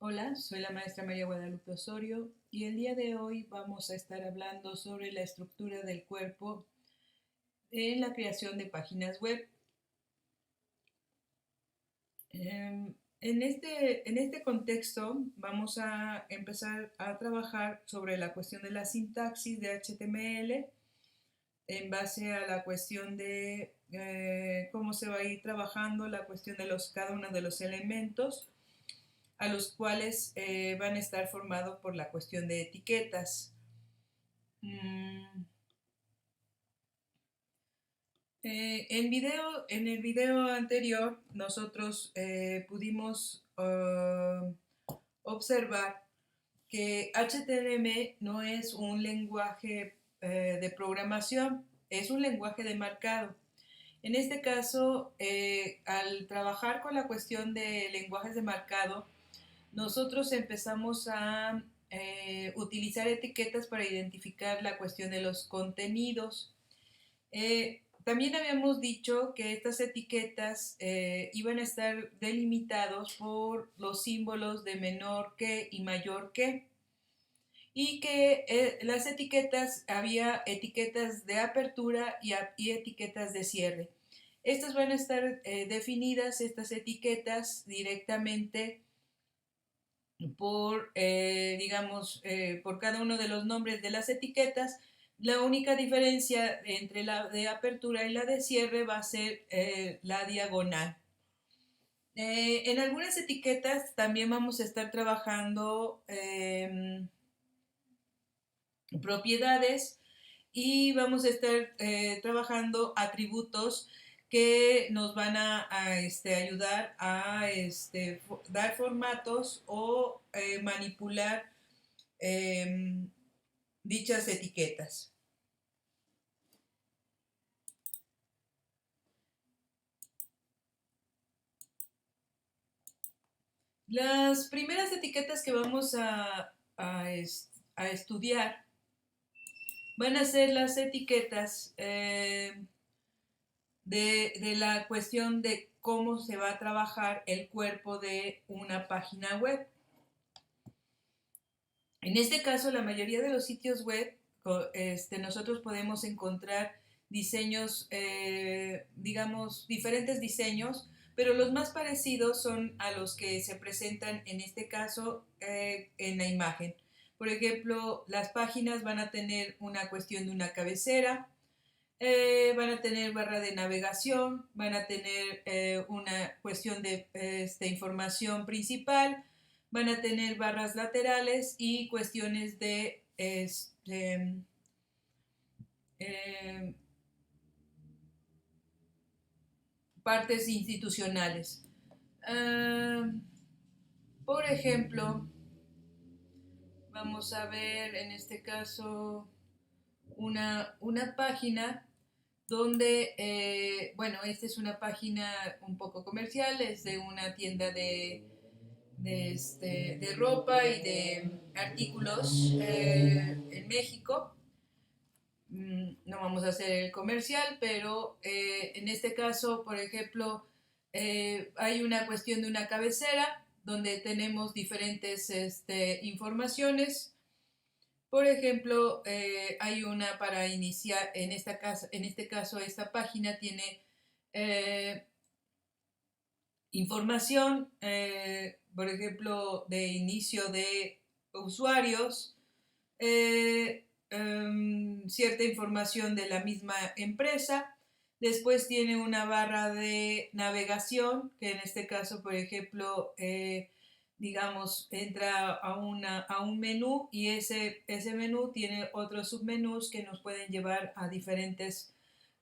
Hola, soy la maestra María Guadalupe Osorio y el día de hoy vamos a estar hablando sobre la estructura del cuerpo en la creación de páginas web. En este contexto vamos a empezar a trabajar sobre la cuestión de la sintaxis de HTML en base a la cuestión de cómo se va a ir trabajando la cuestión de cada uno de los elementos a los cuales van a estar formados por la cuestión de etiquetas. Mm, en el video anterior nosotros pudimos observar que HTML no es un lenguaje de programación, es un lenguaje de marcado. En este caso, al trabajar con la cuestión de lenguajes de marcado, nosotros empezamos a utilizar etiquetas para identificar la cuestión de los contenidos. También habíamos dicho que estas etiquetas iban a estar delimitados por los símbolos de menor que y mayor que, y que las etiquetas, había etiquetas de apertura y etiquetas de cierre. Estas van a estar definidas, estas etiquetas, directamente por cada uno de los nombres de las etiquetas. La única diferencia entre la de apertura y la de cierre va a ser la diagonal. En algunas etiquetas también vamos a estar trabajando propiedades y vamos a estar trabajando atributos que nos van a ayudar a dar formatos o manipular dichas etiquetas. Las primeras etiquetas que vamos a estudiar van a ser las etiquetas de la cuestión de cómo se va a trabajar el cuerpo de una página web. En este caso, la mayoría de los sitios web, nosotros podemos encontrar diseños, digamos, diferentes diseños, pero los más parecidos son a los que se presentan en este caso en la imagen. Por ejemplo, las páginas van a tener una cuestión de una cabecera, van a tener barra de navegación, van a tener una cuestión de información principal, van a tener barras laterales y cuestiones de eh, partes institucionales. Por ejemplo, vamos a ver en este caso una página donde, bueno, esta es una página un poco comercial, es de una tienda de ropa y de artículos en México. No vamos a hacer el comercial, pero en este caso, por ejemplo, hay una cuestión de una cabecera donde tenemos diferentes informaciones. Por ejemplo, hay una para iniciar, en este caso esta página tiene eh, información, por ejemplo, de inicio de usuarios, cierta información de la misma empresa. Después tiene una barra de navegación, que en este caso, por ejemplo, digamos, entra a un menú y ese menú tiene otros submenús que nos pueden llevar a diferentes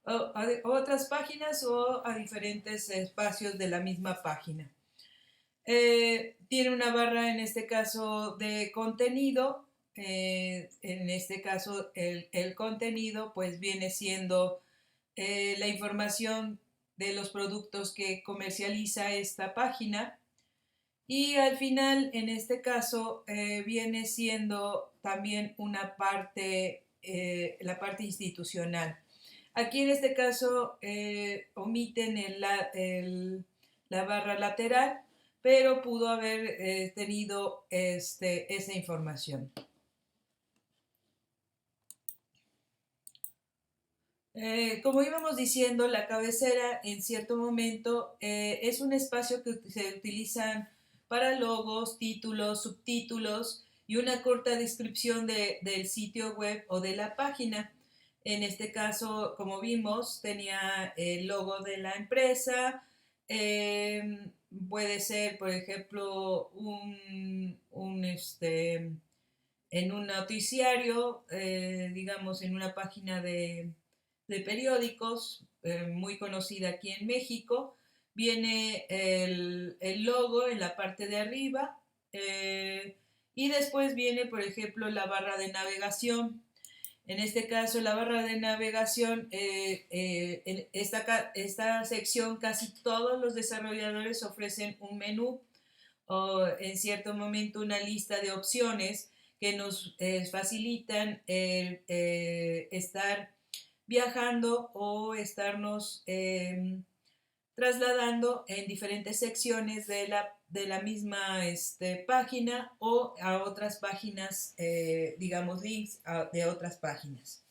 a otras páginas o a diferentes espacios de la misma página. Tiene una barra en este caso de contenido. En este caso el contenido pues viene siendo la información de los productos que comercializa esta página, y al final en este caso viene siendo también una parte, la parte institucional. Aquí en este caso omiten la barra lateral, pero pudo haber tenido esa información. Como íbamos diciendo, la cabecera en cierto momento es un espacio que se utilizan para logos, títulos, subtítulos y una corta descripción del sitio web o de la página. En este caso, como vimos, tenía el logo de la empresa. Puede ser, por ejemplo, en un noticiario, digamos, en una página de periódicos muy conocida aquí en México. Viene el logo en la parte de arriba y después viene, por ejemplo, la barra de navegación. En este caso, la barra de navegación, en esta sección casi todos los desarrolladores ofrecen un menú o en cierto momento una lista de opciones que nos facilitan el estar viajando o estarnos trasladando en diferentes secciones de la misma página o a otras páginas, digamos, links de otras páginas.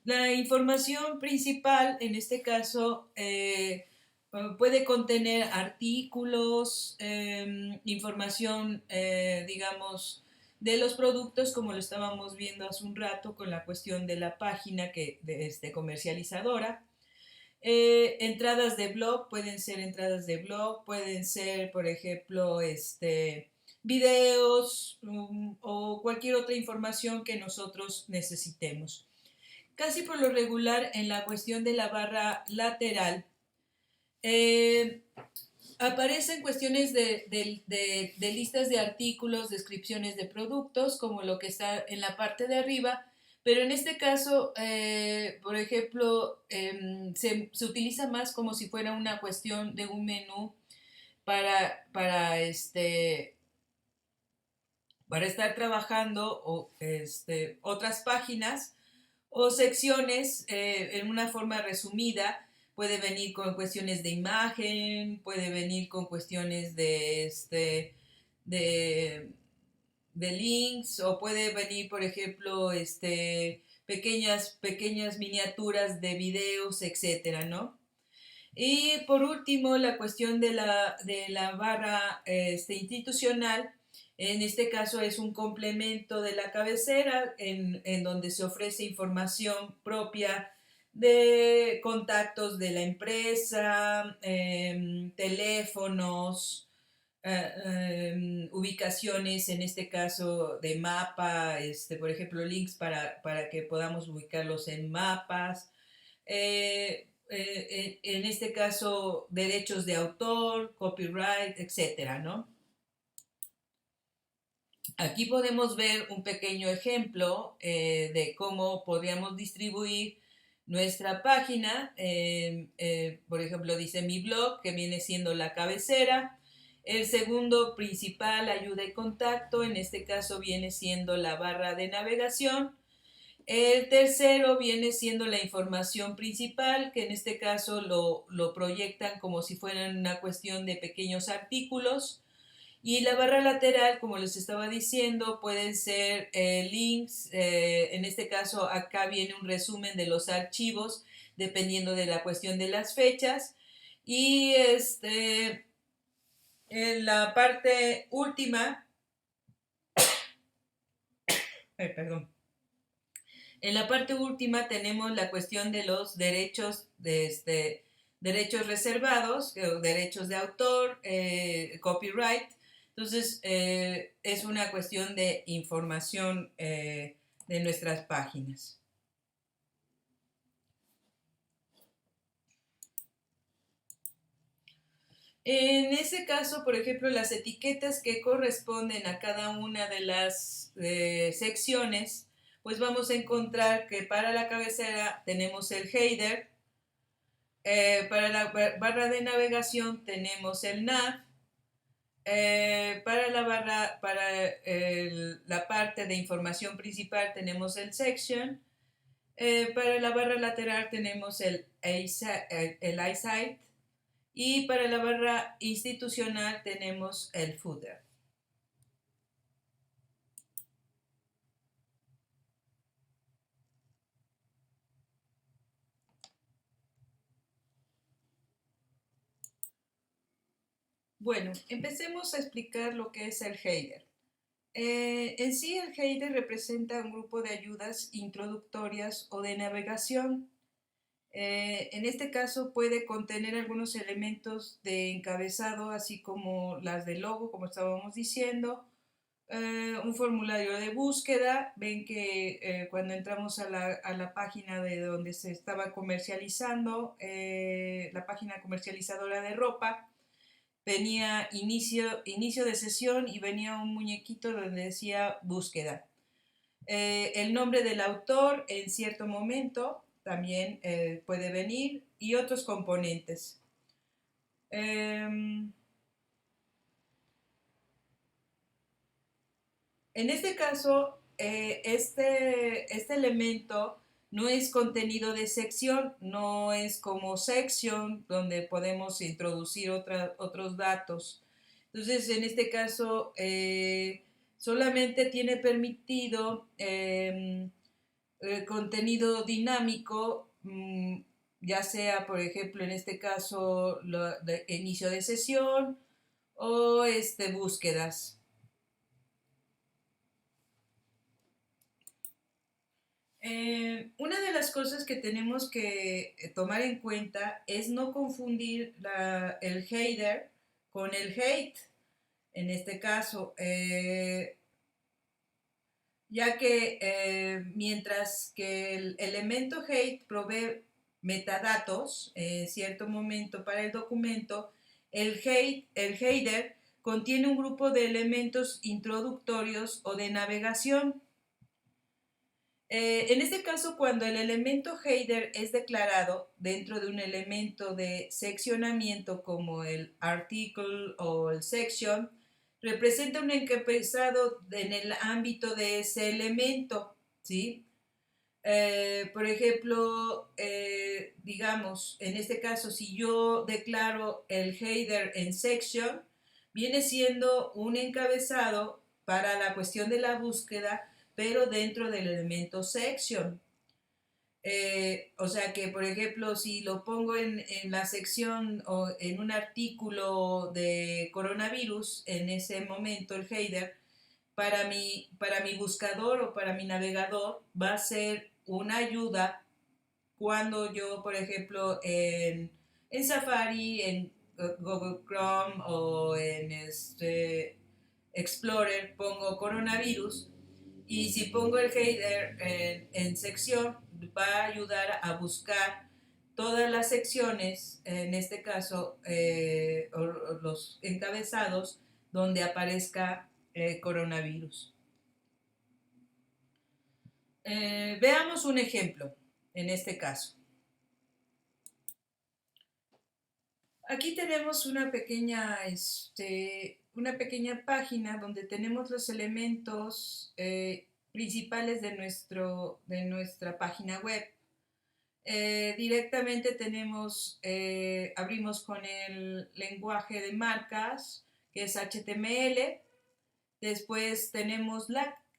La información principal, en este caso, puede contener artículos, información, digamos, de los productos, como lo estábamos viendo hace un rato con la cuestión de la página comercializadora. Entradas de blog, pueden ser entradas de blog, pueden ser, por ejemplo, videos o cualquier otra información que nosotros necesitemos. Casi por lo regular en la cuestión de la barra lateral aparecen cuestiones de listas de artículos, descripciones de productos, como lo que está en la parte de arriba, pero en este caso, por ejemplo, se utiliza más como si fuera una cuestión de un menú para estar trabajando otras páginas o secciones en una forma resumida. Puede venir con cuestiones de imagen, puede venir con cuestiones de, de links, o puede venir, por ejemplo, pequeñas miniaturas de videos, etcétera, ¿no? Y por último, la cuestión de la barra institucional. En este caso es un complemento de la cabecera en donde se ofrece información propia de contactos de la empresa, teléfonos, ubicaciones, en este caso de mapa, por ejemplo, links para que podamos ubicarlos en mapas. En este caso, derechos de autor, copyright, etcétera, ¿no? Aquí podemos ver un pequeño ejemplo de cómo podríamos distribuir nuestra página. Por ejemplo, dice mi blog, que viene siendo la cabecera. El segundo principal, ayuda y contacto, en este caso viene siendo la barra de navegación. El tercero viene siendo la información principal, que en este caso lo proyectan como si fueran una cuestión de pequeños artículos. Y la barra lateral, como les estaba diciendo, pueden ser links. En este caso, acá viene un resumen de los archivos, dependiendo de la cuestión de las fechas. Y en la parte última, perdón. En la parte última tenemos la cuestión de los derechos derechos reservados, derechos de autor, copyright. Entonces, es una cuestión de información de nuestras páginas. En ese caso, por ejemplo, las etiquetas que corresponden a cada una de las secciones, pues vamos a encontrar que para la cabecera tenemos el header, para la barra de navegación tenemos el nav, la parte de información principal tenemos el section, para la barra lateral tenemos el iSite, Y para la barra institucional tenemos el footer. Bueno, empecemos a explicar lo que es el header. En sí, el header representa un grupo de ayudas introductorias o de navegación. En este caso puede contener algunos elementos de encabezado, así como las del logo, como estábamos diciendo, un formulario de búsqueda. Ven que cuando entramos a la página de donde se estaba comercializando, la página comercializadora de ropa, venía inicio de sesión y venía un muñequito donde decía búsqueda. El nombre del autor en cierto momento también puede venir y otros componentes. En este caso, este elemento no es contenido de sección, no es como section donde podemos introducir otros datos. Entonces, en este caso, solamente tiene permitido contenido dinámico, ya sea, por ejemplo, en este caso, inicio de sesión o búsquedas. Una de las cosas que tenemos que tomar en cuenta es no confundir el header con el hate, en este caso, ya que mientras que el elemento hate provee metadatos en cierto momento para el documento, el header contiene un grupo de elementos introductorios o de navegación. En este caso, cuando el elemento header es declarado dentro de un elemento de seccionamiento como el article o el section, representa un encabezado en el ámbito de ese elemento, ¿sí? Por ejemplo, digamos, en este caso, si yo declaro el header en section, viene siendo un encabezado para la cuestión de la búsqueda, pero dentro del elemento section. O sea que, por ejemplo, si lo pongo en la sección o en un artículo de coronavirus, en ese momento el header, para mi buscador o para mi navegador va a ser una ayuda cuando yo, por ejemplo, en Safari, en Google Chrome o en Explorer pongo coronavirus, y si pongo el header en sección, va a ayudar a buscar todas las secciones, en este caso, o los encabezados donde aparezca coronavirus. Veamos un ejemplo en este caso. Aquí tenemos una pequeña página donde tenemos los elementos principales de nuestra página web. Directamente abrimos con el lenguaje de marcas, que es HTML. Después tenemos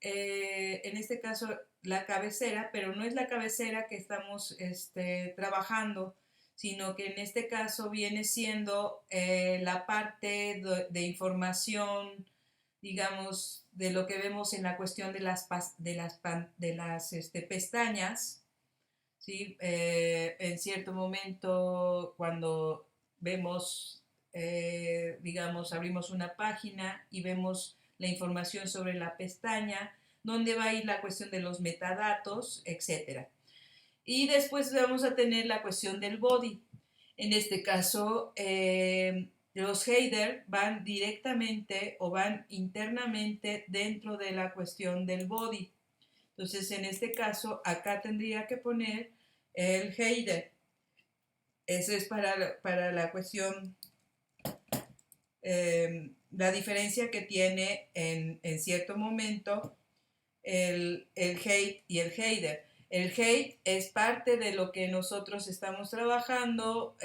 en este caso, la cabecera, pero no es la cabecera que estamos trabajando, sino que en este caso viene siendo la parte de información, digamos, de lo que vemos en la cuestión de las pestañas, ¿sí? En cierto momento, cuando vemos, digamos, abrimos una página y vemos la información sobre la pestaña, dónde va a ir la cuestión de los metadatos, etc. Y después vamos a tener la cuestión del body. En este caso, los headers van directamente o van internamente dentro de la cuestión del body. Entonces, en este caso, acá tendría que poner el header. Eso es para la cuestión, la diferencia que tiene en cierto momento el hate y el header. El hate es parte de lo que nosotros estamos trabajando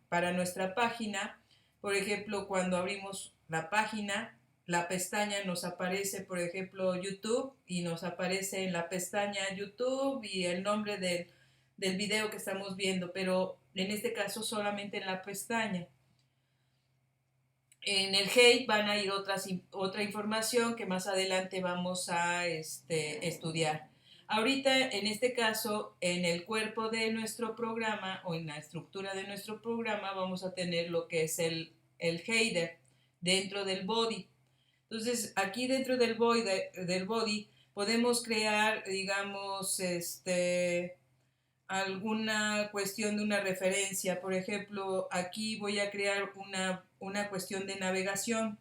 para nuestra página. Por ejemplo, cuando abrimos la página, la pestaña nos aparece, por ejemplo, YouTube, y nos aparece en la pestaña YouTube y el nombre del video que estamos viendo, pero en este caso solamente en la pestaña. En el hate van a ir otra información que más adelante vamos a estudiar. Ahorita, en este caso, en el cuerpo de nuestro programa o en la estructura de nuestro programa vamos a tener lo que es el header dentro del body. Entonces, aquí dentro del body podemos crear, digamos, alguna cuestión de una referencia. Por ejemplo, aquí voy a crear una cuestión de navegación.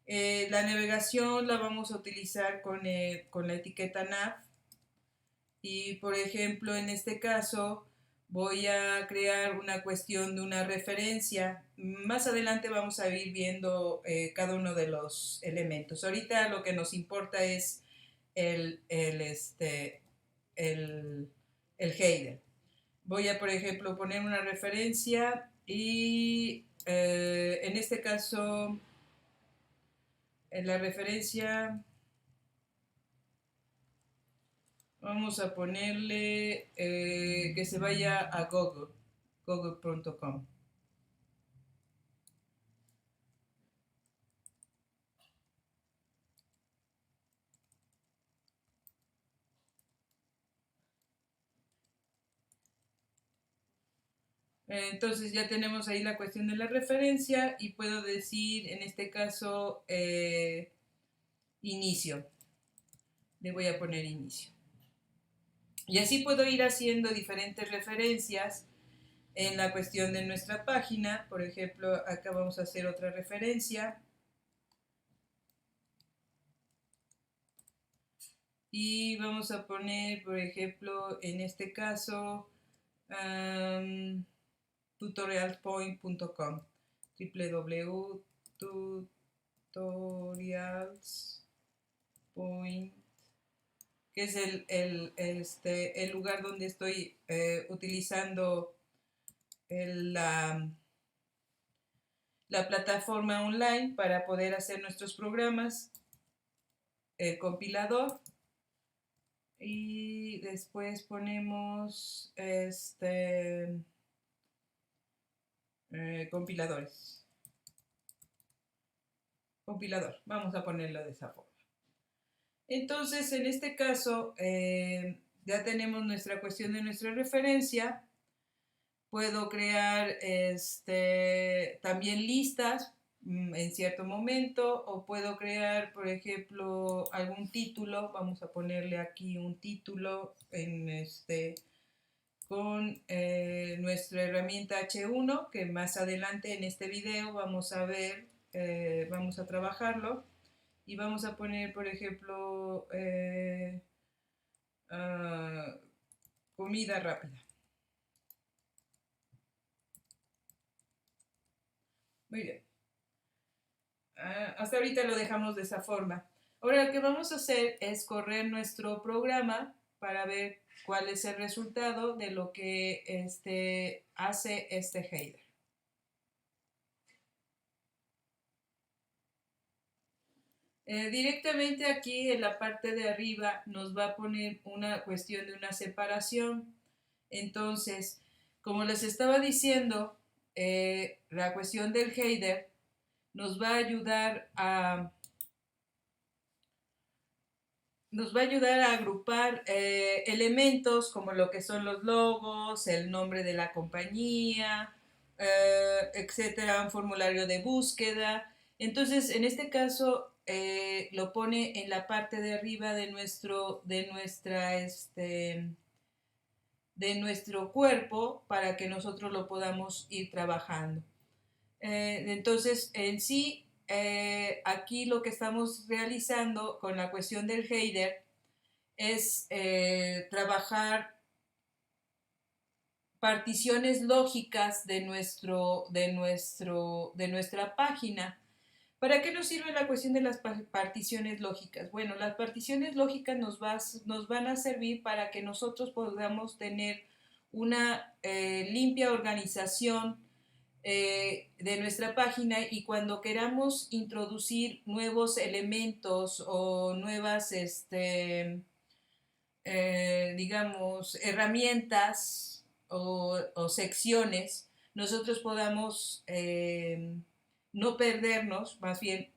La navegación la vamos a utilizar con la etiqueta nav. Y por ejemplo, en este caso voy a crear una cuestión de una referencia. Más adelante vamos a ir viendo cada uno de los elementos. Ahorita lo que nos importa es el, el, este, el, el header. Voy a, por ejemplo, poner una referencia y en este caso, en la referencia vamos a ponerle que se vaya a Google, google.com. Entonces ya tenemos ahí la cuestión de la referencia y puedo decir en este caso inicio. Le voy a poner inicio. Y así puedo ir haciendo diferentes referencias en la cuestión de nuestra página. Por ejemplo, acá vamos a hacer otra referencia. Y vamos a poner, por ejemplo, en este caso, tutorialspoint.com, www.tutorialspoint, que es el lugar donde estoy utilizando la plataforma online para poder hacer nuestros programas, el compilador. Y después ponemos compiladores. Compilador, vamos a ponerlo de esa forma. Entonces, en este caso, ya tenemos nuestra cuestión de nuestra referencia. Puedo crear también listas en cierto momento, o puedo crear, por ejemplo, algún título. Vamos a ponerle aquí un título con nuestra herramienta H1, que más adelante en este video vamos a ver, vamos a trabajarlo, y vamos a poner, por ejemplo, comida rápida. Muy bien. Hasta ahorita lo dejamos de esa forma. Ahora lo que vamos a hacer es correr nuestro programa para ver cuál es el resultado de lo que hace este header. Directamente aquí en la parte de arriba nos va a poner una cuestión de una separación. Entonces, como les estaba diciendo, la cuestión del header nos va a ayudar a agrupar elementos como lo que son los logos, el nombre de la compañía, etcétera, un formulario de búsqueda. Entonces, en este caso, lo pone en la parte de arriba de nuestro cuerpo para que nosotros lo podamos ir trabajando. Entonces, en sí, aquí lo que estamos realizando con la cuestión del header es trabajar particiones lógicas de nuestra página. ¿Para qué nos sirve la cuestión de las particiones lógicas? Bueno, las particiones lógicas nos van a servir para que nosotros podamos tener una limpia organización de nuestra página, y cuando queramos introducir nuevos elementos o nuevas, digamos, herramientas o secciones, nosotros podamos no perdernos, más bien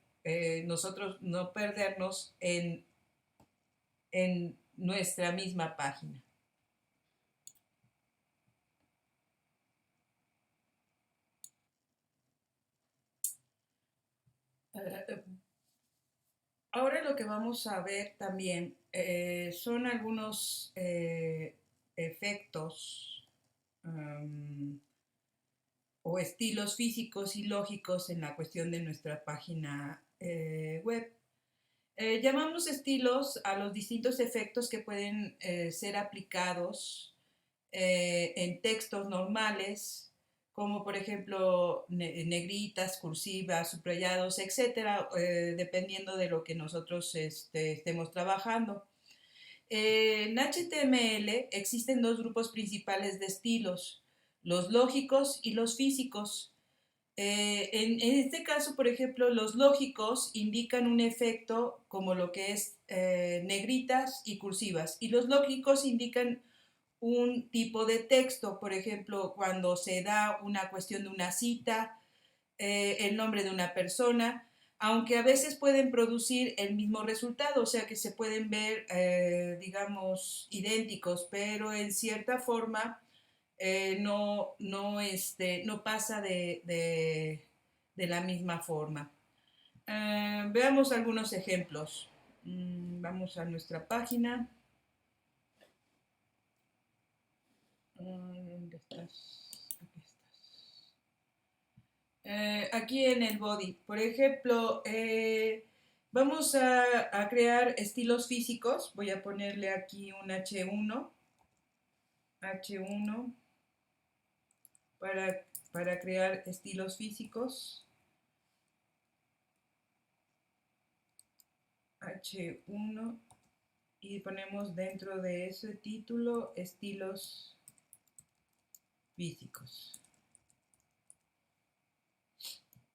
nosotros no perdernos en nuestra misma página. Ahora lo que vamos a ver también son algunos efectos um, o estilos físicos y lógicos en la cuestión de nuestra página web. Llamamos estilos a los distintos efectos que pueden ser aplicados en textos normales, como por ejemplo negritas, cursivas, subrayados, etcétera, dependiendo de lo que nosotros estemos trabajando. En HTML existen dos grupos principales de estilos: los lógicos y los físicos. En este caso, por ejemplo, los lógicos indican un efecto como lo que es negritas y cursivas, y los lógicos indican un tipo de texto, por ejemplo, cuando se da una cuestión de una cita, el nombre de una persona, aunque a veces pueden producir el mismo resultado, o sea que se pueden ver, digamos, idénticos, pero en cierta forma no pasa de la misma forma. Veamos algunos ejemplos. Vamos a nuestra página. ¿Dónde estás? Aquí estás. Aquí en el body, por ejemplo, vamos a crear estilos físicos. Voy a ponerle aquí un H1 para crear estilos físicos. H1, y ponemos dentro de ese título estilos físicos.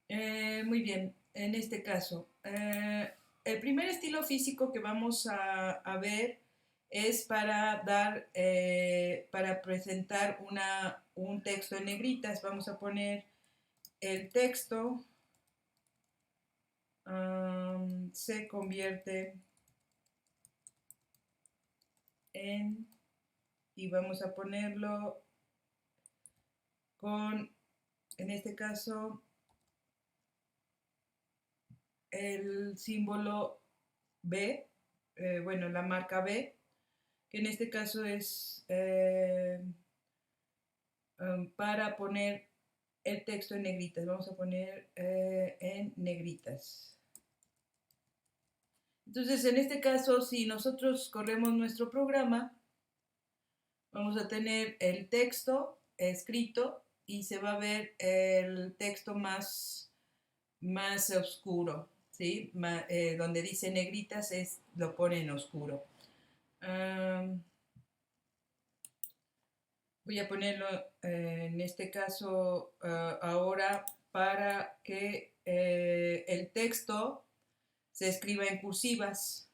Muy bien, en este caso, el primer estilo físico que vamos a ver es para para presentar un texto en negritas. Vamos a poner el texto se convierte en, y vamos a ponerlo con, en este caso, el símbolo B, bueno, la marca B, que en este caso es para poner el texto en negritas. Vamos a poner en negritas. Entonces, en este caso, si nosotros corremos nuestro programa, vamos a tener el texto escrito y se va a ver el texto más oscuro, ¿sí? Donde dice negritas lo pone en oscuro. Voy a ponerlo en este caso ahora para que el texto se escriba en cursivas.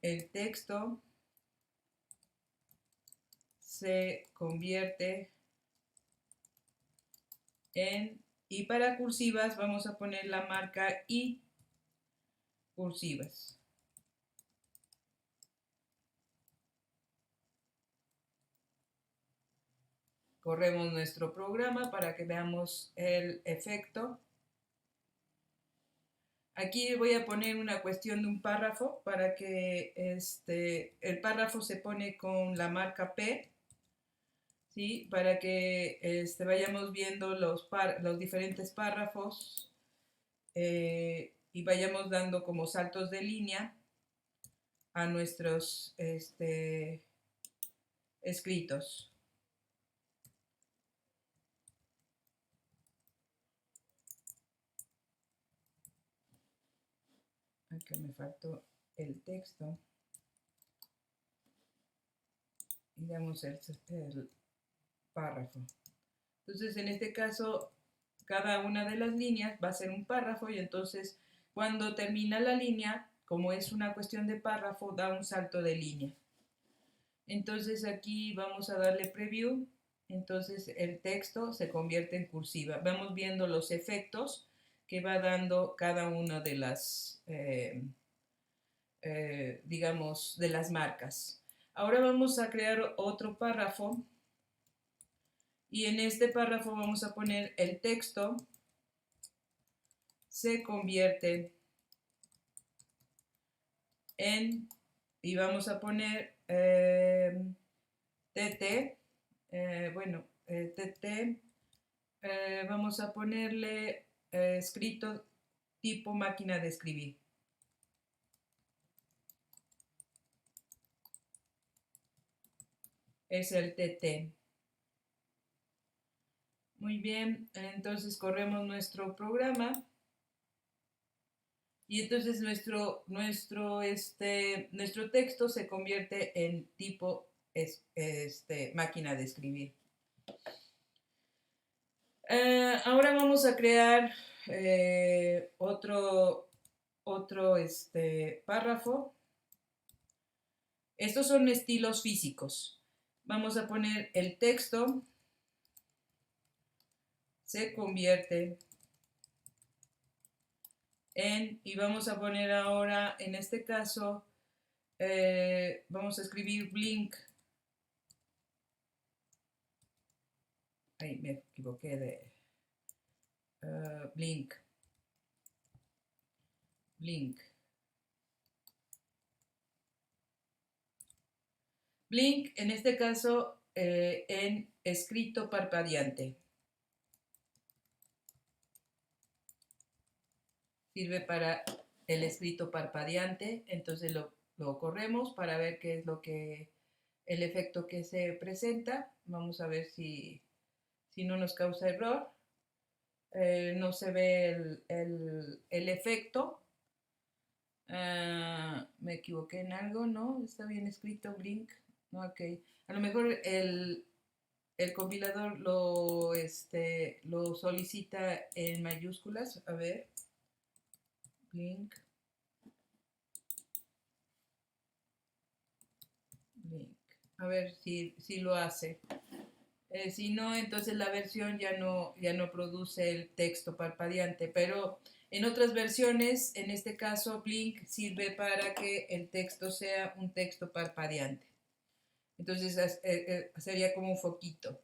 El texto se convierte en, y para cursivas vamos a poner la marca I cursivas. Corremos nuestro programa para que veamos el efecto. Aquí voy a poner una cuestión de un párrafo para que el párrafo se pone con la marca P, ¿sí? Para que vayamos viendo los diferentes párrafos y vayamos dando como saltos de línea a nuestros escritos. Acá me faltó el texto. Y damos el párrafo. Entonces, en este caso, cada una de las líneas va a ser un párrafo y entonces cuando termina la línea, como es una cuestión de párrafo, da un salto de línea. Entonces aquí vamos a darle preview. Entonces el texto se convierte en cursiva. Vamos viendo los efectos que va dando cada una de las, digamos, de las marcas. Ahora vamos a crear otro párrafo y en este párrafo vamos a poner el texto se convierte en, y vamos a poner TT, TT, vamos a ponerle escrito tipo máquina de escribir. Es el TT. Muy bien, entonces corremos nuestro programa. Y entonces nuestro texto se convierte en tipo máquina de escribir. Ahora vamos a crear otro párrafo. Estos son estilos físicos. Vamos a poner el texto se convierte en, y vamos a poner ahora, en este caso, vamos a escribir blink. Ahí me equivoqué de blink. Blink. Blink, en este caso, en escrito parpadeante. Sirve para el escrito parpadeante, entonces lo corremos para ver qué es el efecto que se presenta. Vamos a ver si no nos causa error. No se ve el efecto. Me equivoqué en algo, ¿no? Está bien escrito, blink. No, ok. A lo mejor el compilador lo solicita en mayúsculas. A ver. Blink. Blink. A ver si lo hace. Si no, entonces la versión ya no produce el texto parpadeante, pero en otras versiones, en este caso, Blink sirve para que el texto sea un texto parpadeante. Entonces sería como un foquito.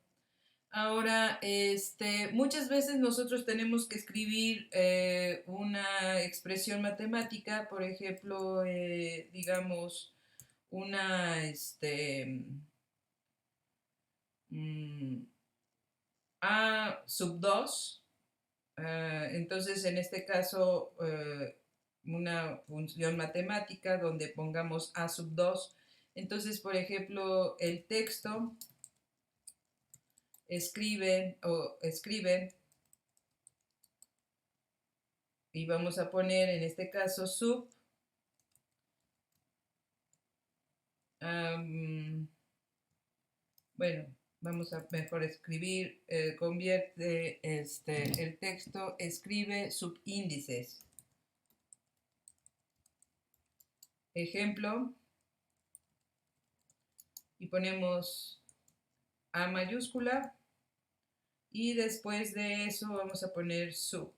Ahora, muchas veces nosotros tenemos que escribir una expresión matemática, por ejemplo, digamos, una, A sub 2. Entonces, en este caso, una función matemática donde pongamos A sub 2. Entonces, por ejemplo, el texto escribe y vamos a poner en este caso sub bueno, vamos a mejor escribir, convierte el texto, escribe subíndices. Ejemplo, y ponemos A mayúscula y después de eso vamos a poner sub.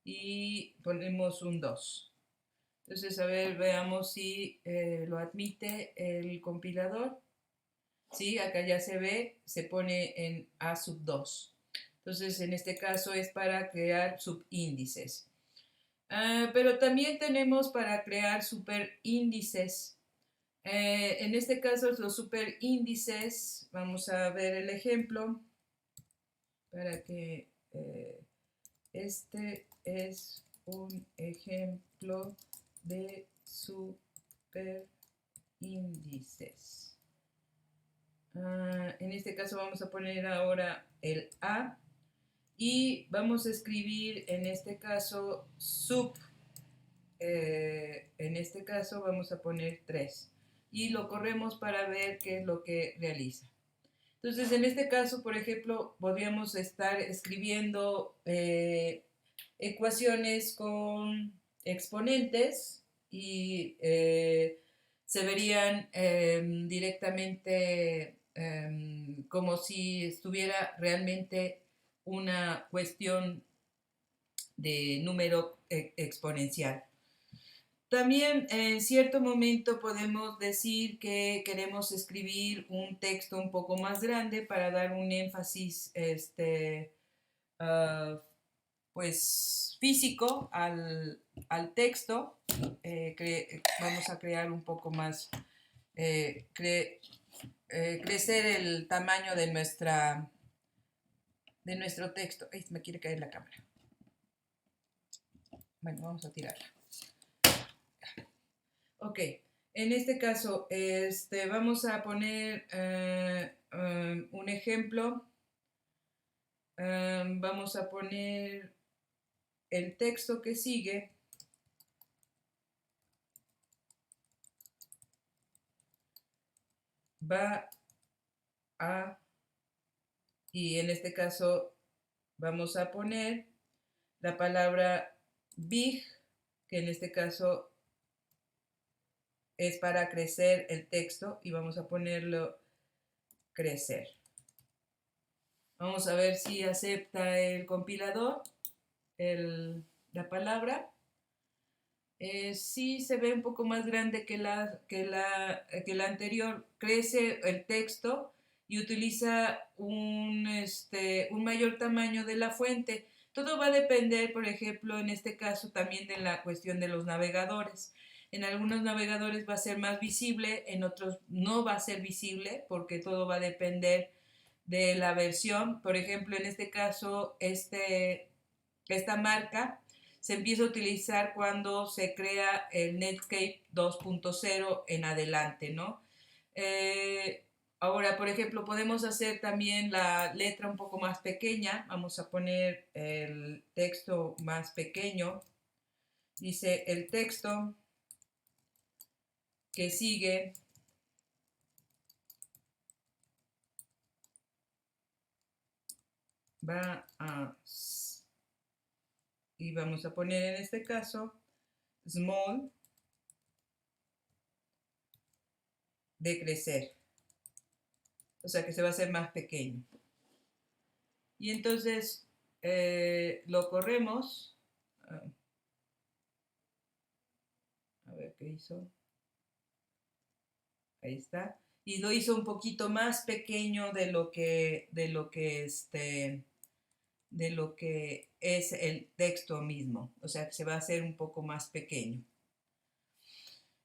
Y ponemos un 2. Entonces, a ver, veamos si lo admite el compilador. Sí, acá ya se ve, se pone en A sub 2. Entonces, en este caso es para crear subíndices. Pero también tenemos para crear superíndices. En este caso, los superíndices, vamos a ver el ejemplo para que este es un ejemplo de superíndices. En este caso vamos a poner ahora el A y vamos a escribir en este caso en este caso vamos a poner 3 y lo corremos para ver qué es lo que realiza. Entonces, en este caso, por ejemplo, podríamos estar escribiendo ecuaciones con exponentes y se verían directamente como si estuviera realmente una cuestión de número exponencial. También en cierto momento podemos decir que queremos escribir un texto un poco más grande para dar un énfasis uh, pues físico al texto. Vamos a crear un poco más, crecer el tamaño de nuestro texto. Ay, me quiere caer la cámara. Bueno, vamos a tirarla. Ok, en este caso vamos a poner un ejemplo. Vamos a poner el texto que sigue. Va a, y en este caso vamos a poner la palabra big, que en este caso es para crecer el texto, y vamos a ponerlo crecer. Vamos a ver si acepta el compilador la palabra. Sí se ve un poco más grande que la anterior. Crece el texto y utiliza un mayor tamaño de la fuente. Todo va a depender, por ejemplo, en este caso también de la cuestión de los navegadores. En algunos navegadores va a ser más visible, en otros no va a ser visible, porque todo va a depender de la versión. Por ejemplo, en este caso, esta marca se empieza a utilizar cuando se crea el Netscape 2.0 en adelante, ¿no? Ahora, por ejemplo, podemos hacer también la letra un poco más pequeña. Vamos a poner el texto más pequeño. Dice el texto que sigue va a... Y vamos a poner en este caso small de crecer. O sea que se va a hacer más pequeño. Y entonces lo corremos. A ver qué hizo. Ahí está. Y lo hizo un poquito más pequeño de lo que es el texto mismo. O sea que se va a hacer un poco más pequeño.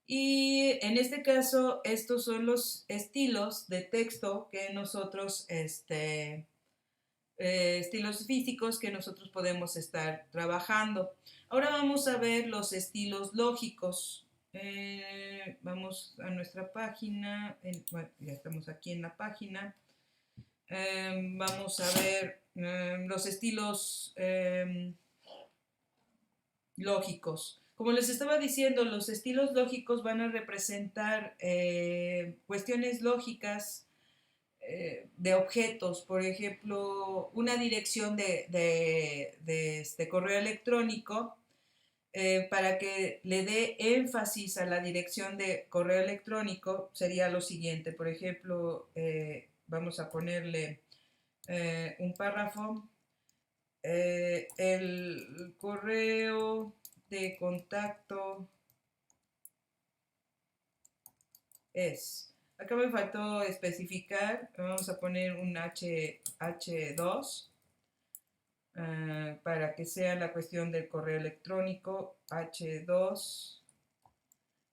Y en este caso, estos son los estilos de texto que nosotros, estilos físicos que nosotros podemos estar trabajando. Ahora vamos a ver los estilos lógicos. Vamos a nuestra página. Bueno, ya estamos aquí en la página. Vamos a ver los estilos lógicos. Como les estaba diciendo, los estilos lógicos van a representar cuestiones lógicas de objetos, por ejemplo, una dirección de correo electrónico. Para que le dé énfasis a la dirección de correo electrónico sería lo siguiente. Por ejemplo, vamos a ponerle un párrafo. El correo de contacto es. Acá me faltó especificar. Vamos a poner un H2 para que sea la cuestión del correo electrónico. H2.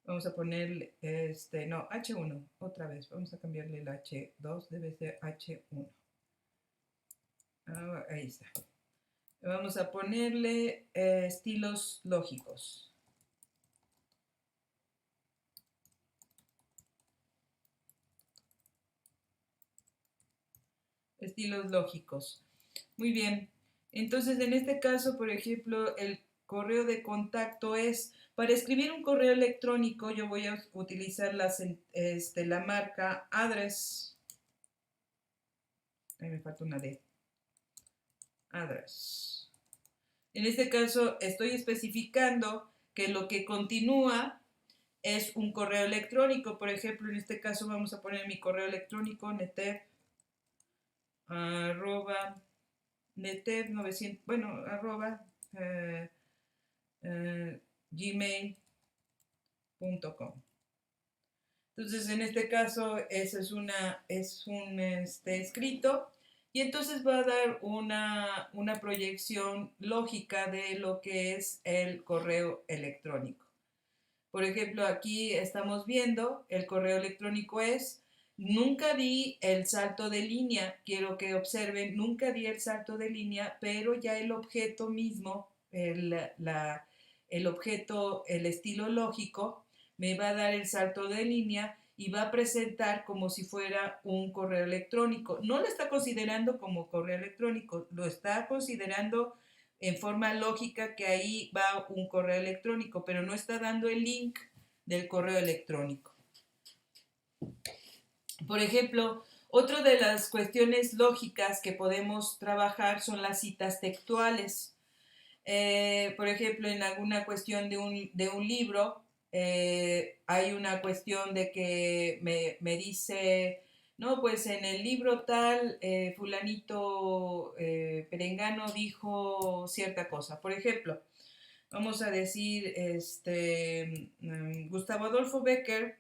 Vamos a ponerle, no, H1, otra vez. Vamos a cambiarle el H2, debe ser H1. Ahí está. Vamos a ponerle estilos lógicos. Estilos lógicos. Muy bien. Entonces, en este caso, por ejemplo, el correo de contacto es, para escribir un correo electrónico, yo voy a utilizar la marca address. Ahí me falta una D. Address. En este caso, estoy especificando que lo que continúa es un correo electrónico. Por ejemplo, en este caso vamos a poner mi correo electrónico, netep, arroba, netep 900, bueno, arroba, gmail.com. Entonces, en este caso, eso es un escrito, y entonces va a dar una proyección lógica de lo que es el correo electrónico. Por ejemplo, aquí estamos viendo el correo electrónico es, nunca di el salto de línea, quiero que observen, nunca di el salto de línea, pero ya el objeto mismo, el objeto, el estilo lógico, me va a dar el salto de línea y va a presentar como si fuera un correo electrónico. No lo está considerando como correo electrónico, lo está considerando en forma lógica que ahí va un correo electrónico, pero no está dando el link del correo electrónico. Por ejemplo, otra de las cuestiones lógicas que podemos trabajar son las citas textuales. Por ejemplo, en alguna cuestión de un libro, hay una cuestión de que me dice, no, pues en el libro tal, fulanito Perengano dijo cierta cosa. Por ejemplo, vamos a decir, Gustavo Adolfo Bécquer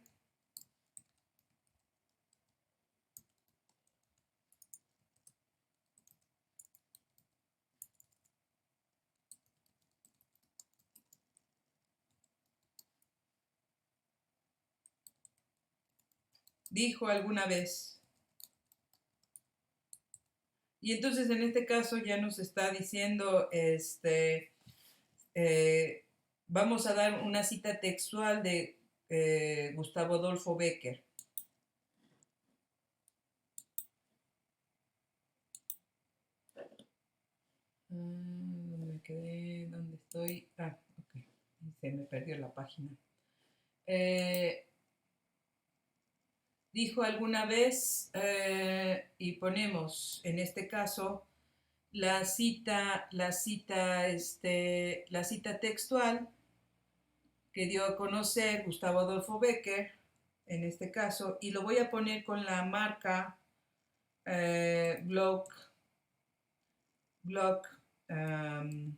dijo alguna vez. Y entonces en este caso ya nos está diciendo, vamos a dar una cita textual de Gustavo Adolfo Bécquer. ¿Dónde me quedé? ¿Dónde estoy? Ah, ok. Se me perdió la página. Dijo alguna vez, y ponemos en este caso la cita textual que dio a conocer Gustavo Adolfo Bécquer, en este caso, y lo voy a poner con la marca blog, blog, um,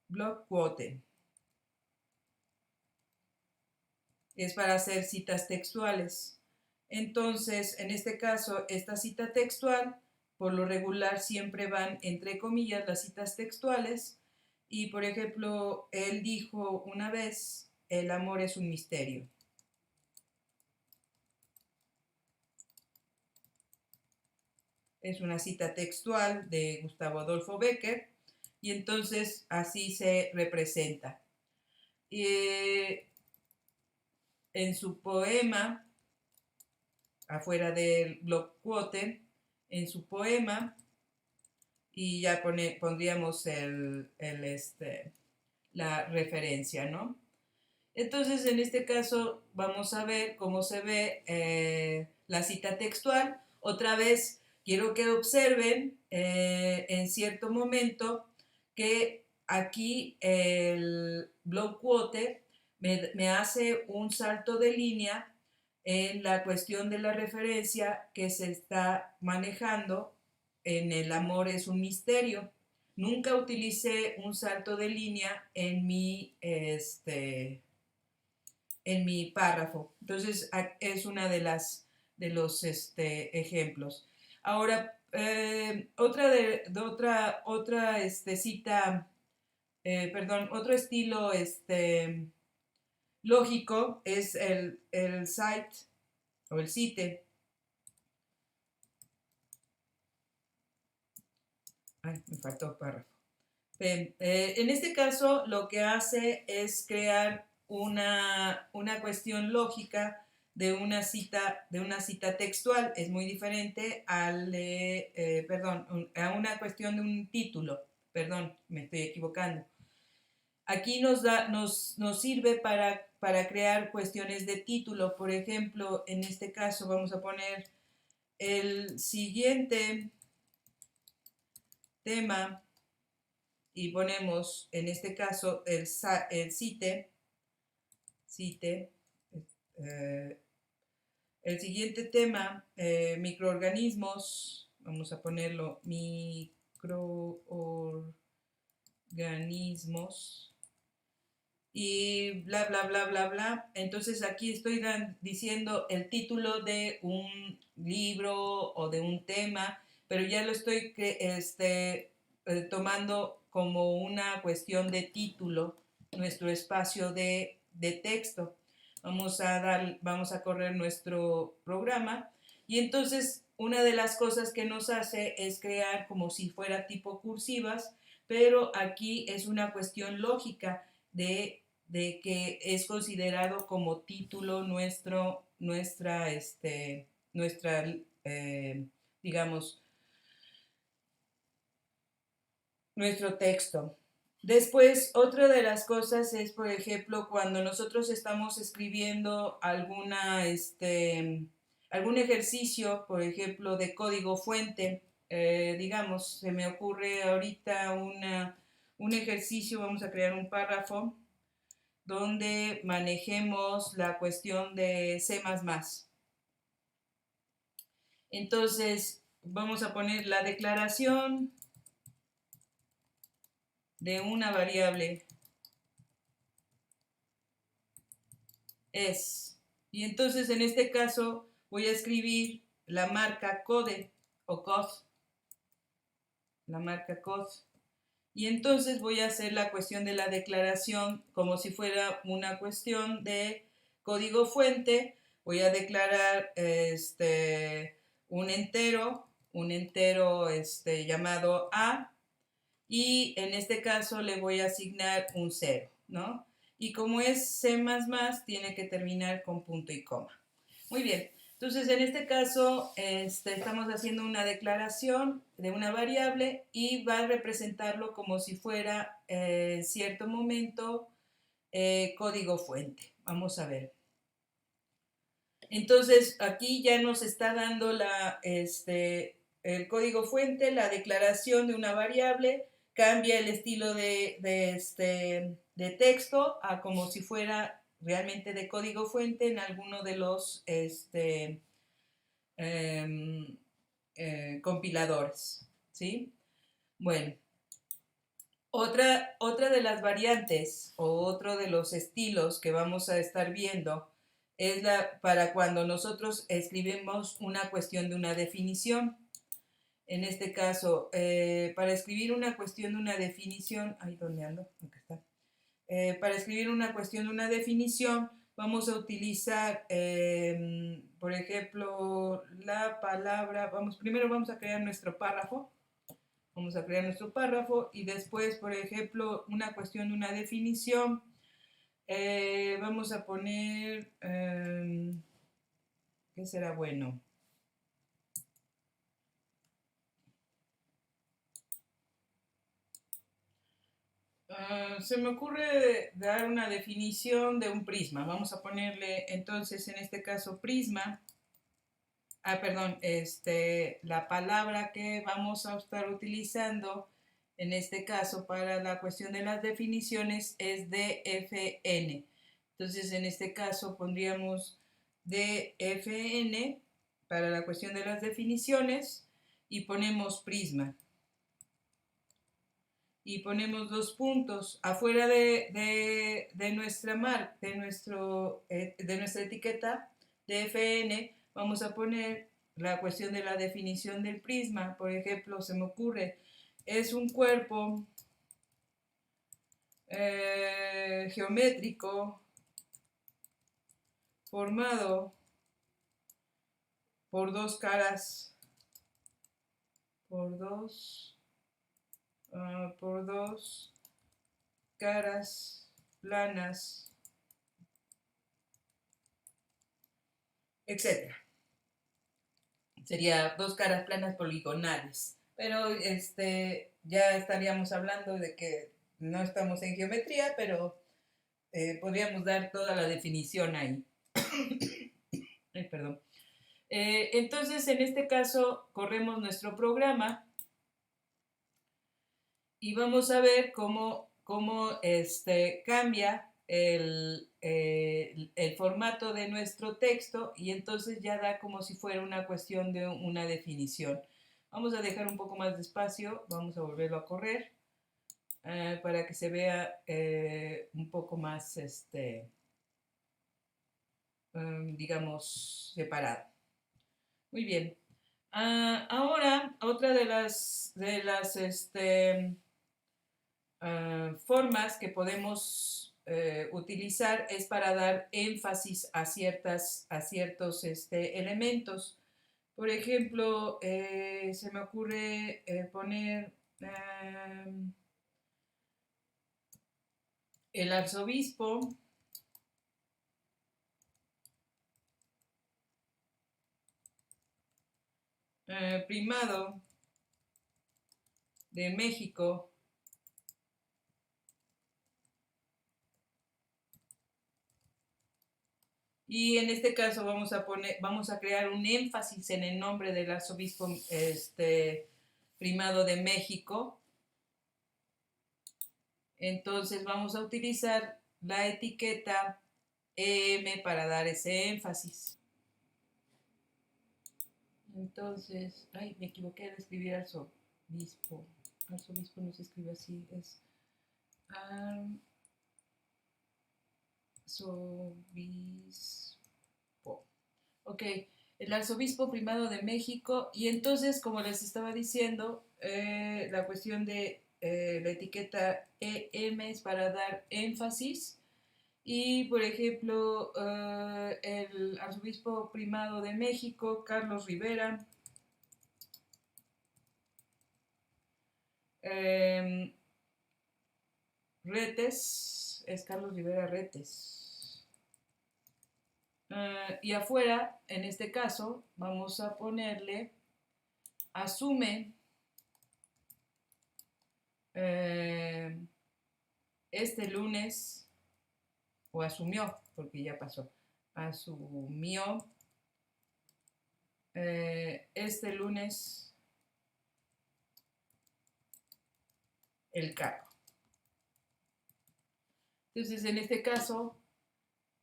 blog quote. Es para hacer citas textuales. Entonces, en este caso, esta cita textual, por lo regular, siempre van entre comillas las citas textuales. Y, por ejemplo, él dijo una vez, el amor es un misterio. Es una cita textual de Gustavo Adolfo Bécquer, y entonces así se representa. En su poema, afuera del block quote, en su poema, y ya pondríamos la referencia, ¿no? Entonces, en este caso, vamos a ver cómo se ve la cita textual. Otra vez, quiero que observen en cierto momento que aquí el block quote me hace un salto de línea en la cuestión de la referencia que se está manejando en El amor es un misterio. Nunca utilicé un salto de línea en mi párrafo. Entonces, es una de los ejemplos. Ahora, otra cita, perdón, otro estilo lógico es el cite o el cite. Ay, me faltó párrafo. En este caso, lo que hace es crear una cuestión lógica de una cita textual. Es muy diferente al de, a una cuestión de un título. Perdón, me estoy equivocando. Aquí nos sirve para crear cuestiones de título. Por ejemplo, en este caso vamos a poner el siguiente tema y ponemos en este caso el cite, el siguiente tema, microorganismos, vamos a ponerlo microorganismos y bla, bla, bla, bla, bla. Entonces aquí estoy diciendo el título de un libro o de un tema, pero ya lo estoy tomando como una cuestión de título, nuestro espacio de texto. Vamos a correr nuestro programa y entonces una de las cosas que nos hace es crear como si fuera tipo cursivas, pero aquí es una cuestión lógica de que es considerado como título nuestra, digamos, nuestro texto. Después, otra de las cosas es, por ejemplo, cuando nosotros estamos escribiendo algún ejercicio, por ejemplo, de código fuente, digamos, se me ocurre ahorita un ejercicio, vamos a crear un párrafo donde manejemos la cuestión de C++. Entonces, vamos a poner la declaración de una variable es. Y entonces, en este caso, voy a escribir la marca code o cod, la marca cod. Y entonces voy a hacer la cuestión de la declaración como si fuera una cuestión de código fuente. Voy a declarar un entero llamado A, y en este caso le voy a asignar un 0, ¿no? Y como es C++, tiene que terminar con punto y coma. Muy bien. Entonces, en este caso, estamos haciendo una declaración de una variable y va a representarlo como si fuera, en cierto momento, código fuente. Vamos a ver. Entonces, aquí ya nos está dando el código fuente, la declaración de una variable, cambia el estilo de texto a como si fuera realmente de código fuente en alguno de los compiladores, ¿sí? Bueno, otra de las variantes o otro de los estilos que vamos a estar viendo es para cuando nosotros escribimos una cuestión de una definición. En este caso, para escribir una cuestión de una definición, ahí donde ando, acá está. Para escribir una cuestión de una definición, vamos a utilizar, por ejemplo, la palabra, primero vamos a crear nuestro párrafo. Vamos a crear nuestro párrafo y después, por ejemplo, una cuestión de una definición. Vamos a poner, ¿qué será bueno? Se me ocurre dar una definición de un prisma. Vamos a ponerle entonces en este caso prisma. Perdón, la palabra que vamos a estar utilizando en este caso para la cuestión de las definiciones es DFN. Entonces en este caso pondríamos DFN para la cuestión de las definiciones y ponemos prisma. Y ponemos dos puntos afuera de nuestra de nuestra etiqueta de FN. Vamos a poner la cuestión de la definición del prisma. Por ejemplo, se me ocurre, es un cuerpo geométrico formado por dos caras, por dos caras planas etcétera. Sería dos caras planas poligonales. Pero ya estaríamos hablando de que no estamos en geometría, pero podríamos dar toda la definición ahí. Ay, perdón. Entonces, en este caso, corremos nuestro programa y vamos a ver cómo cambia el formato de nuestro texto y entonces ya da como si fuera una cuestión de una definición. Vamos a dejar un poco más de espacio, vamos a volverlo a correr para que se vea un poco más, digamos, separado. Muy bien. Ahora, otra de las formas que podemos utilizar es para dar énfasis a ciertos elementos. Por ejemplo, se me ocurre poner el arzobispo primado de México y en este caso vamos a crear un énfasis en el nombre del arzobispo primado de México. Entonces vamos a utilizar la etiqueta M para dar ese énfasis. Entonces, ay, me equivoqué al escribir arzobispo. Arzobispo no se escribe así, es arzobispo. Ok, el arzobispo primado de México. Y entonces, como les estaba diciendo, la cuestión de la etiqueta EM es para dar énfasis. Y, por ejemplo, el arzobispo primado de México, Carlos Rivera, Retes, es Carlos Rivera Retes. Y afuera, en este caso, vamos a ponerle asume este lunes, o asumió, porque ya pasó, asumió este lunes el cargo. Entonces, en este caso,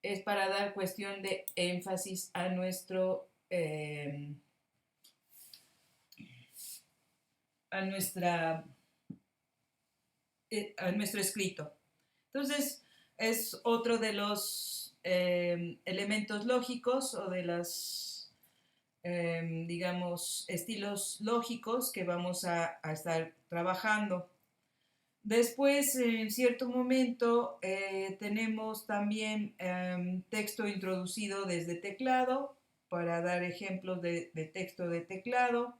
es para dar cuestión de énfasis a nuestro a nuestro escrito. Entonces, es otro de los elementos lógicos o de los, digamos, estilos lógicos que vamos a estar trabajando. Después, en cierto momento, tenemos también texto introducido desde teclado, para dar ejemplos de texto de teclado.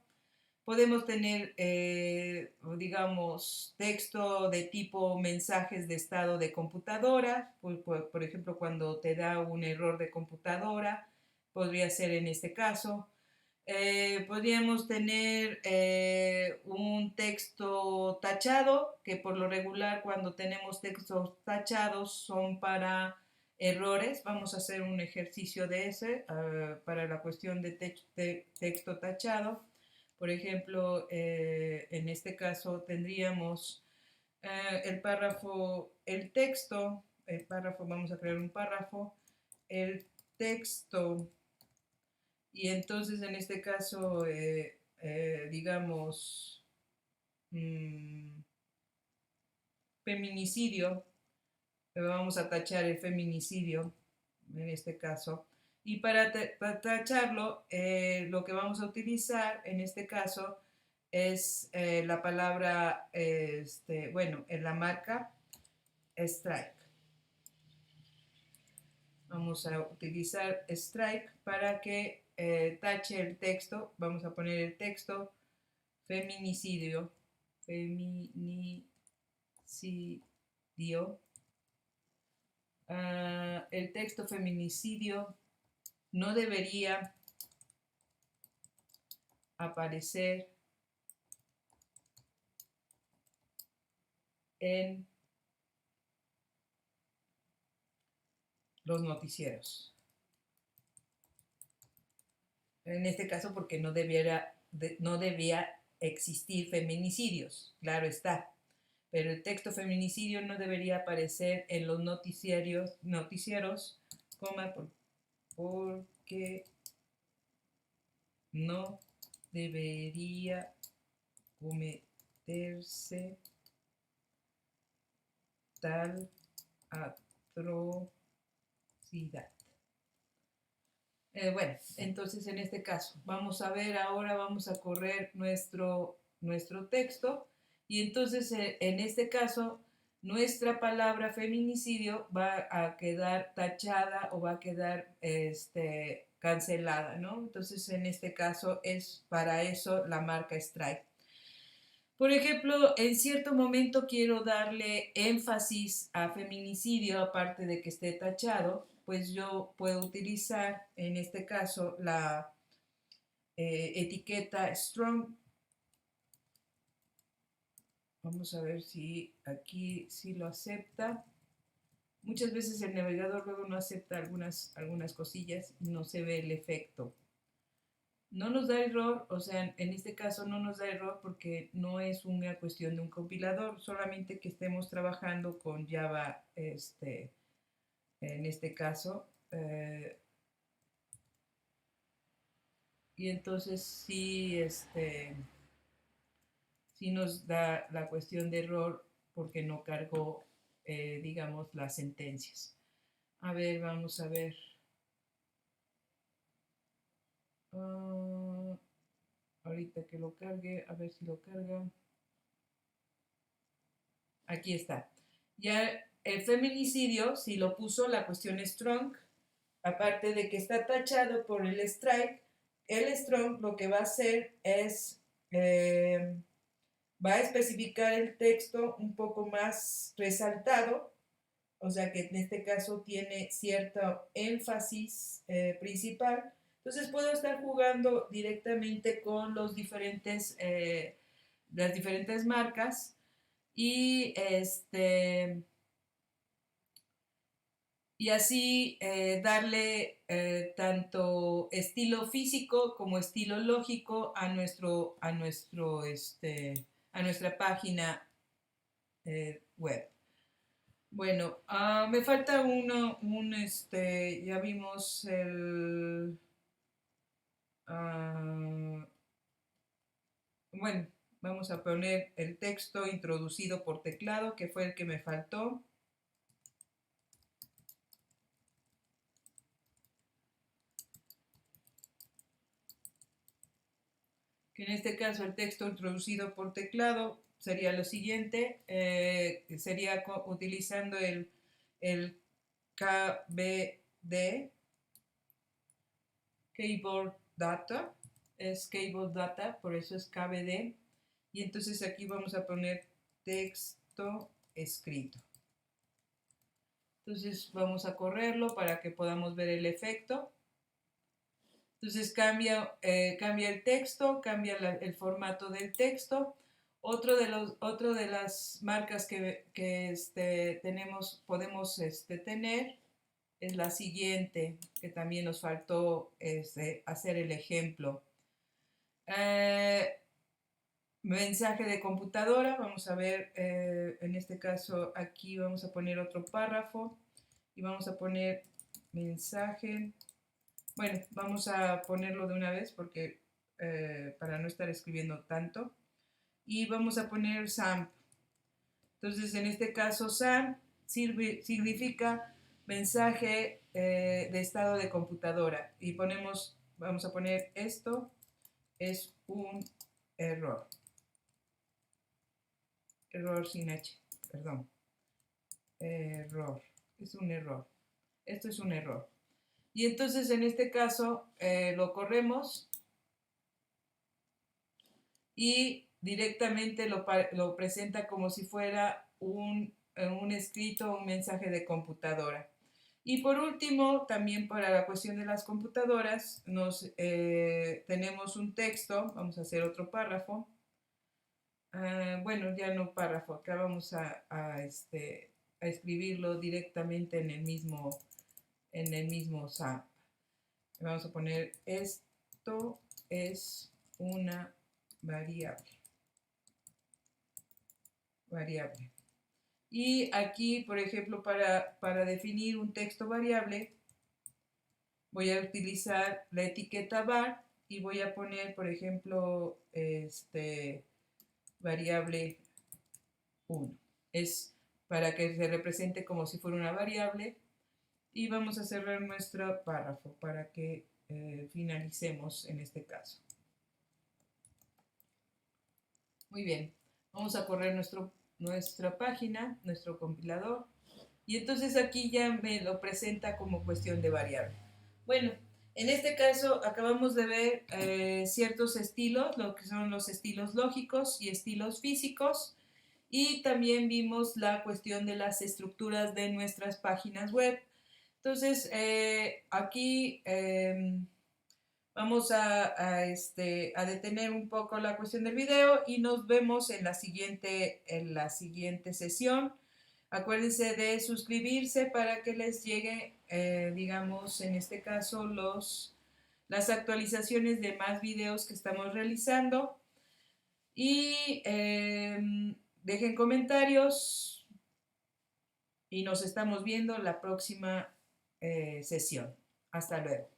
Podemos tener, digamos, texto de tipo mensajes de estado de computadora, por ejemplo, cuando te da un error de computadora, podría ser en este caso. Podríamos tener un texto tachado, que por lo regular cuando tenemos textos tachados son para errores. Vamos a hacer un ejercicio de ese para la cuestión de texto tachado. Por ejemplo, en este caso tendríamos el párrafo, el párrafo, vamos a crear un párrafo, el texto. Y entonces en este caso, digamos, feminicidio, vamos a tachar el feminicidio en este caso. Y para tacharlo, lo que vamos a utilizar en este caso es la palabra, bueno, en la marca strike. Vamos a utilizar strike para que tache el texto. Vamos a poner el texto feminicidio, el texto feminicidio no debería aparecer en los noticieros. En este caso porque no debía existir feminicidios, claro está. Pero el texto feminicidio no debería aparecer en los noticieros, porque no debería cometerse tal atrocidad. Bueno, entonces en este caso, vamos a ver ahora, vamos a correr nuestro texto y entonces en este caso nuestra palabra feminicidio va a quedar tachada o va a quedar cancelada, ¿no? Entonces en este caso es para eso la marca strike. Por ejemplo, en cierto momento quiero darle énfasis a feminicidio, aparte de que esté tachado, pues yo puedo utilizar en este caso la etiqueta strong. Vamos a ver si aquí sí lo acepta. Muchas veces el navegador luego no acepta algunas cosillas y no se ve el efecto. No nos da error, o sea, en este caso no nos da error porque no es una cuestión de un compilador, solamente que estemos trabajando con Java, en este caso, y entonces sí nos da la cuestión de error porque no cargó, digamos, las sentencias. A ver, vamos a ver. Ahorita que lo cargue, a ver si lo carga. Aquí está. Ya el feminicidio, si lo puso la cuestión strong, aparte de que está tachado por el strike, el strong lo que va a hacer es, va a especificar el texto un poco más resaltado, o sea que en este caso tiene cierto énfasis principal. Entonces puedo estar jugando directamente con las diferentes marcas y y así darle tanto estilo físico como estilo lógico a nuestra página web. Bueno, me falta ya vimos bueno, vamos a poner el texto introducido por teclado, que fue el que me faltó. Que en este caso el texto introducido por teclado sería lo siguiente, sería utilizando el KBD, Keyboard Data, es Keyboard Data, por eso es KBD, y entonces aquí vamos a poner texto escrito. Entonces vamos a correrlo para que podamos ver el efecto. Entonces cambia el texto, cambia el formato del texto. Otro de las marcas que podemos tener es la siguiente, que también nos faltó hacer el ejemplo. Mensaje de computadora, vamos a ver, en este caso aquí vamos a poner otro párrafo y vamos a poner mensaje. Bueno, vamos a ponerlo de una vez porque para no estar escribiendo tanto. Y vamos a poner SAMP. Entonces, en este caso, SAMP significa mensaje de estado de computadora. Y vamos a poner esto es un error. Error sin H, perdón. Error. Es un error. Esto es un error. Y entonces en este caso lo corremos y directamente lo presenta como si fuera un escrito, un mensaje de computadora. Y por último, también para la cuestión de las computadoras, tenemos un texto, vamos a hacer otro párrafo. Bueno, ya no párrafo, acá vamos a escribirlo directamente en el mismo SAP. Vamos a poner esto es una variable. Y aquí, por ejemplo, para definir un texto variable, voy a utilizar la etiqueta var y voy a poner, por ejemplo, variable 1. Es para que se represente como si fuera una variable. Y vamos a cerrar nuestro párrafo para que finalicemos en este caso. Muy bien, vamos a correr nuestra página, nuestro compilador. Y entonces aquí ya me lo presenta como cuestión de variable. Bueno, en este caso acabamos de ver ciertos estilos, lo que son los estilos lógicos y estilos físicos. Y también vimos la cuestión de las estructuras de nuestras páginas web. Entonces, aquí vamos a detener un poco la cuestión del video y nos vemos en la siguiente sesión. Acuérdense de suscribirse para que les llegue, digamos, en este caso, las actualizaciones de más videos que estamos realizando. Y dejen comentarios y nos estamos viendo la próxima sesión. Hasta luego.